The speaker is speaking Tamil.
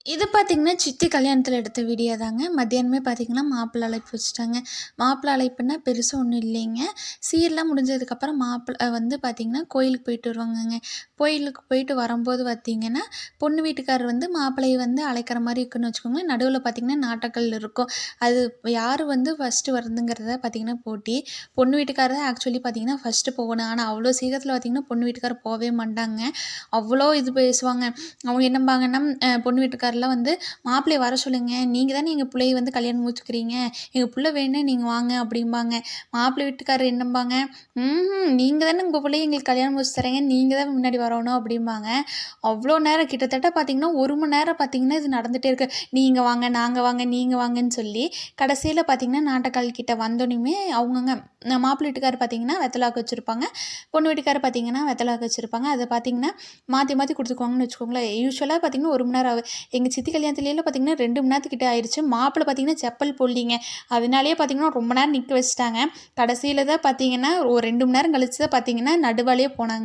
இது பார்த்தீங்கன்னா, சித்தி கல்யாணத்தில எடுத்த வீடியோ தாங்க. மத்தியானமே பார்த்தீங்கன்னா, மாப்பிள்ளை அழைப்பு வச்சுட்டாங்க. மாப்பிள்ளை அழைப்புன்னா பெருசா ஒண்ணும் இல்லைங்க. சீர்லாம் முடிஞ்சதுக்கப்புறம் மாப்பிள்ளை வந்து பார்த்தீங்கன்னா, கோயிலுக்கு போயிட்டு வருவாங்கங்க. கோயிலுக்கு போயிட்டு வரும்போது பார்த்தீங்கன்னா, பொண்ணு வீட்டுக்காரர் வந்து மாப்பிள்ளைய வந்து அழைக்கிற மாரி இருக்குன்னு வச்சுக்கோங்களேன். நடுவுல பார்த்தீங்கன்னா, நாட்டக்கல் இருக்கும். அது யார் வந்து ஃபர்ஸ்ட்டு வருதுங்கிறத பார்த்தீங்கன்னா போட்டி. பொண்ணு வீட்டுக்காரர் தான் ஆக்சுவலி பார்த்தீங்கன்னா, ஃபர்ஸ்ட்டு போகணும். ஆனா, அவ்வளோ சீக்கிரத்தில பார்த்தீங்கன்னா, பொண்ணு வீட்டுக்காரர் போவே மாட்டாங்க. அவ்வளோ இது பேசுவாங்க. அவங்க என்னம்பாங்கன்னா, பொண்ணு வீட்டுக்காரர்லாம் வந்து, "மாப்பிள்ளைய வர சொல்லுங்க. நீங்க தானே எங்க புள்ளைய வந்து கல்யாணம் முடிச்சுக்கிறீங்க. எங்க புள்ள வேணுனா நீங்க வாங்க" அப்படிம்பாங்க. மாப்பிள்ளை வீட்டுக்காரர் என்னம்பாங்க, நீங்க தானே உங்க புள்ளைய எங்களுக்கு கல்யாணம் முடிச்சு தர்றீங்க. நீங்க தான் முன்னாடி வரணும்" அப்படிம்பாங்க. அவ்வளோ நேரம் கிட்டத்தட்ட பார்த்தீங்கன்னா, 1 மணி நேரம் பார்த்தீங்கன்னா, இது நடந்துட்டே இருக்கு. "நீங்க வாங்க, நாங்க வாங்க, நீங்க வாங்கன்னு" சொல்லி, கடைசியில பார்த்தீங்கன்னா, நாட்டக்கால் கிட்ட வந்தோனயுமே அவங்கவங்க மாப்பிள்ளை வீட்டுக்காரர் பார்த்தீங்கன்னா, வெத்தல பாக்கு வச்சிருப்பாங்க. பொண்ணு வீட்டுக்காரர் பார்த்தீங்கன்னா, வெத்தல பாக்கு வச்சிருப்பாங்க. அத பார்த்தீங்கன்னா, மாத்தி மாத்தி குடுத்துக்குவாங்கன்னு வச்சுக்கோங்களேன். யூசுவலா பார்த்தீங்கன்னா 1 மணி நேரம் ஆகும். எங்க சித்தி கல்யாணத்துலலாம் பார்த்தீங்கன்னா 2 மணி நேரத்துக்கிட்ட ஆயிருச்சு. மாப்பிள பார்த்தீங்கன்னா செப்பல் போடலீங்க. அதனாலேயே பார்த்தீங்கன்னா ரொம்ப நேரம் நிக்க வச்சுட்டாங்க. கடைசியில தான் பார்த்தீங்கன்னா, ஒரு 2 மணி நேரம் கழிச்சு தான் பார்த்தீங்கன்னா, நடுவாலயே போனாங்க.